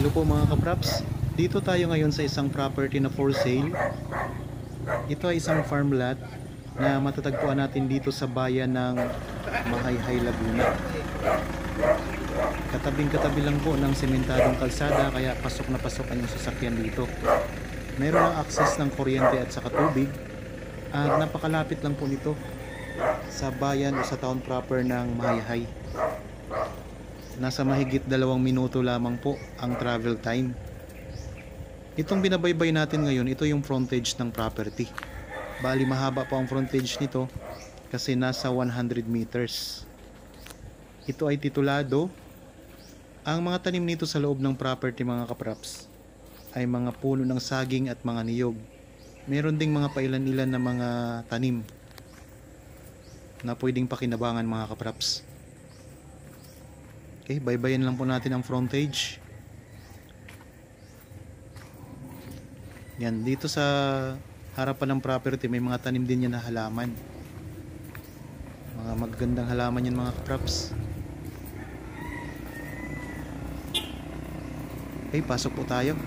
Hello po mga kapraps. Dito tayo ngayon sa isang property na for sale. Ito ay isang farm lot na matatagpuan natin dito sa bayan ng Mahayhay, Laguna. Katabing-katabi lang po ng sementadong kalsada, kaya pasok na pasok ang sasakyan dito. Meron ang access ng kuryente at saka tubig, at napakalapit lang po nito sa bayan o sa town proper ng Mahayhay. Nasa mahigit 2 minuto lamang po ang travel time. Itong binabaybay natin ngayon, ito yung frontage ng property. Bali mahaba pa ang frontage nito kasi nasa 100 meters. Ito ay titulado. Ang mga tanim nito sa loob ng property mga kapraps ay mga puno ng saging at mga niyog. Meron ding mga pailan-ilan na mga tanim na pwedeng pakinabangan mga kapraps. Okay, baybayin lang po natin ang frontage. Yan, dito sa harapan ng property may mga tanim din yan na halaman. Mga magagandang halaman yan mga kapraps. Okay, pasok po tayo.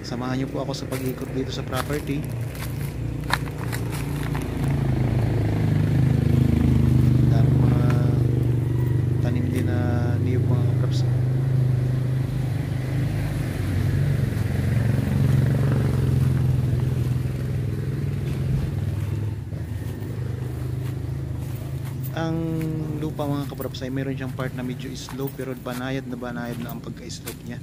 Samahan niyo po ako sa pag-ikot dito sa property. Dami mga tanim din na niyog mga kapraps. Ang lupa mga kapraps ay meron siyang part na medyo slope, pero banayad na ang pagka-slope niya.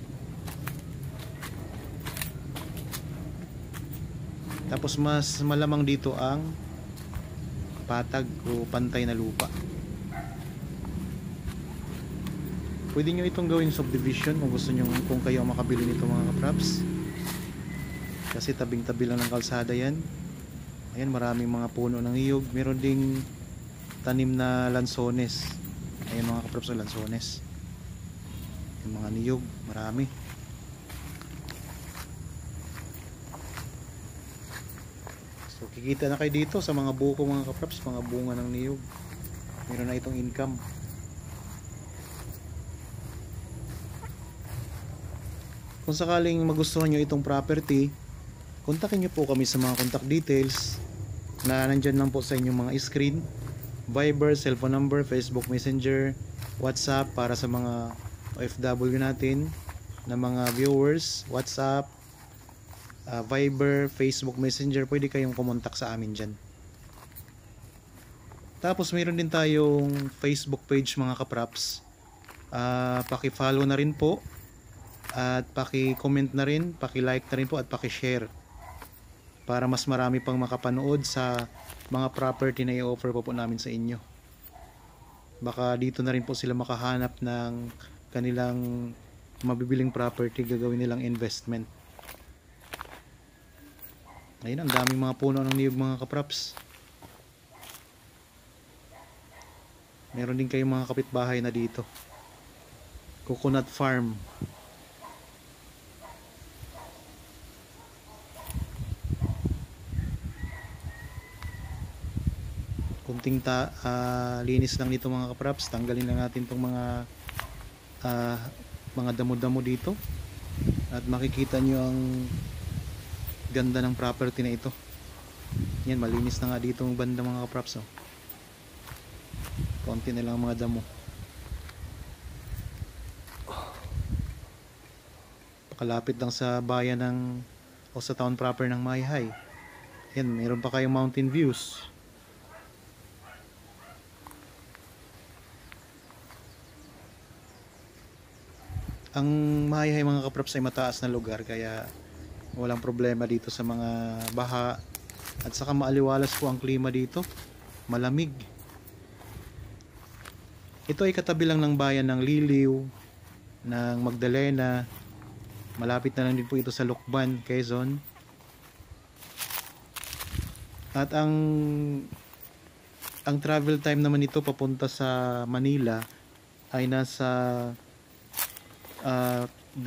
Tapos mas malamang dito ang patag o pantay na lupa. Pwede nyo itong gawing subdivision kung gusto nyo, kung kayo makabili nito mga kapraps, kasi tabing-tabi lang ng kalsada yan. Ayan, maraming mga puno ng niyog. Meron ding tanim na lansones. Ayan mga kapraps, na lansones. Yung mga niyog, marami. So kikita na kayo dito sa mga buko mga kapraps, mga bunga ng niyog. Meron na itong income. Kung sakaling magustuhan nyo itong property, kontakin nyo po kami sa mga contact details na nandyan lang po sa inyong mga screen. Viber, cellphone number, Facebook Messenger, WhatsApp para sa mga OFW natin na mga viewers. WhatsApp, Viber, Facebook Messenger, pwede kayong kumontak sa amin dyan. Tapos mayroon din tayong Facebook page mga kapraps. Paki-follow na rin po, at paki-comment na rin, paki-like na rin po, at paki-share para mas marami pang makapanood sa mga property na i-offer po namin sa inyo. Baka dito na rin po sila makahanap ng kanilang mabibiling property, gagawin nilang investment. Ayun, ang daming mga puno ng niyog mga kapraps. Meron din kayong mga kapitbahay na dito. Coconut farm. Kunting linis lang dito mga kapraps. Tanggalin lang natin itong mga damo-damo dito, at makikita nyo ang ganda ng property na ito. Yan, malinis na nga dito ang banda mga kapraps. Konti na lang mga damo. Pakalapit lang sa bayan ng o sa town proper ng Mahayhay. Yan, meron pa kayong mountain views. Ang Mahayhay mga kapraps ay mataas na lugar, kaya walang problema dito sa mga baha, at saka maaliwalas po ang klima dito, malamig. Ito ay katabi lang ng bayan ng Liliw, ng Magdalena. Malapit na lang din po ito sa Lucban, Quezon. At ang travel time naman ito papunta sa Manila ay nasa 2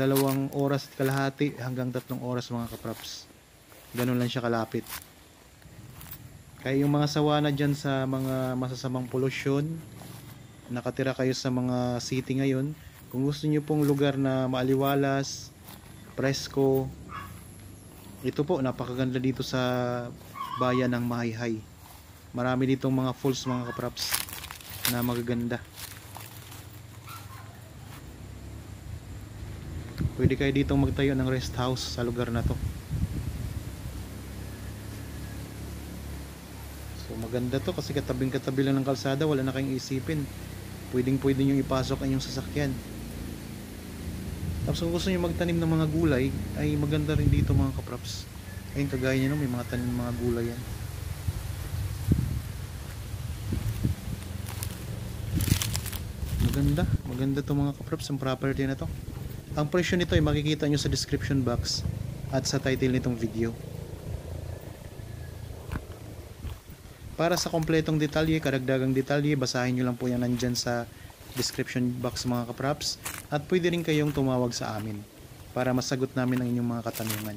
oras at kalahati hanggang 3 oras mga kapraps. Ganun lang siya kalapit. Kaya yung mga sawa na dyan sa mga masasamang polusyon, nakatira kayo sa mga city ngayon, Kung gusto niyo pong lugar na maaliwalas, presko, ito po, napakaganda dito sa bayan ng Mahayhay. Marami ditong mga falls mga kapraps na magaganda. Pwede kayo ditong magtayo ng rest house sa lugar na to. So maganda to kasi katabing-katabi lang ng kalsada, wala na kayong isipin. Pwedeng-pwede nyo ipasok ang inyong sasakyan. Tapos kung gusto nyo magtanim ng mga gulay, ay maganda rin dito mga kapraps. Ayun, kagaya nyo, may mga tanim ng mga gulay yan. Maganda to mga kapraps, ang property na to. Ang presyo nito ay makikita nyo sa description box at sa title nitong video. Para sa kompletong detalye, karagdagang detalye, basahin nyo lang po yan nandyan sa description box mga kapraps. At pwede rin kayong tumawag sa amin para masagot namin ang inyong mga katanungan.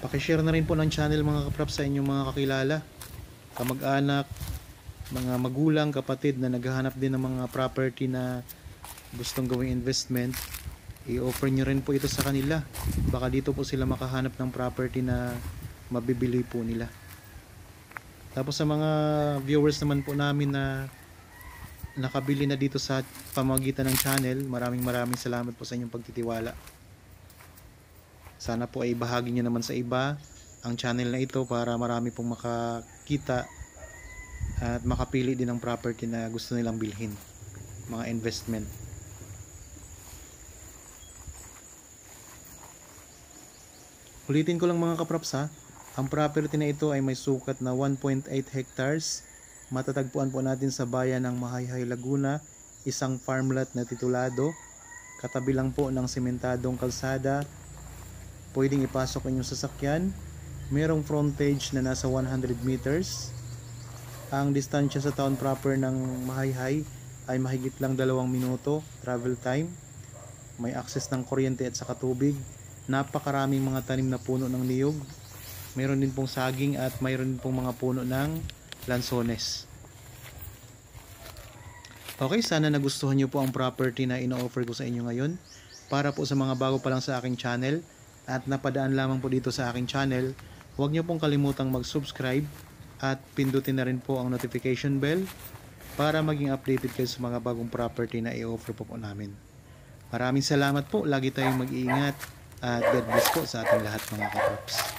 Pakishare na rin po ng channel mga kapraps sa inyong mga kakilala, kamag-anak, mga magulang, kapatid na naghahanap din ng mga property na gustong gawing investment. I-offer nyo rin po ito sa kanila. Baka dito po sila makahanap ng property na mabibili po nila. Tapos sa mga viewers naman po namin na nakabili na dito sa pamamagitan ng channel, maraming salamat po sa inyong pagtitiwala. Sana po ay bahagi nyo naman sa iba ang channel na ito para marami pong makakita at makapili din ng property na gusto nilang bilhin, mga investment. Ulitin ko lang mga kapraps ha, ang property na ito ay may sukat na 1.8 hectares. Matatagpuan po natin sa bayan ng Mahayhay, Laguna, isang farmland na titulado, katabi lang po ng sementadong kalsada. Pwedeng ipasok inyong sasakyan. Merong frontage na nasa 100 meters. Ang distansya sa town proper ng Mahayhay ay mahigit lang 2 minuto travel time. May access ng kuryente at saka tubig. Napakaraming mga tanim na puno ng niyog. Mayroon din pong saging at mayroon din pong mga puno ng lansones. Okay, sana nagustuhan nyo po ang property na ino-offer ko sa inyo ngayon. Para po sa mga bago pa lang sa aking channel at napadaan lamang po dito sa aking channel, huwag nyo pong kalimutang mag-subscribe at pindutin na rin po ang notification bell para maging updated kayo sa mga bagong property na i-offer po namin. Maraming salamat po, lagi tayong mag-iingat at God bless po sa ating lahat mga kaprops.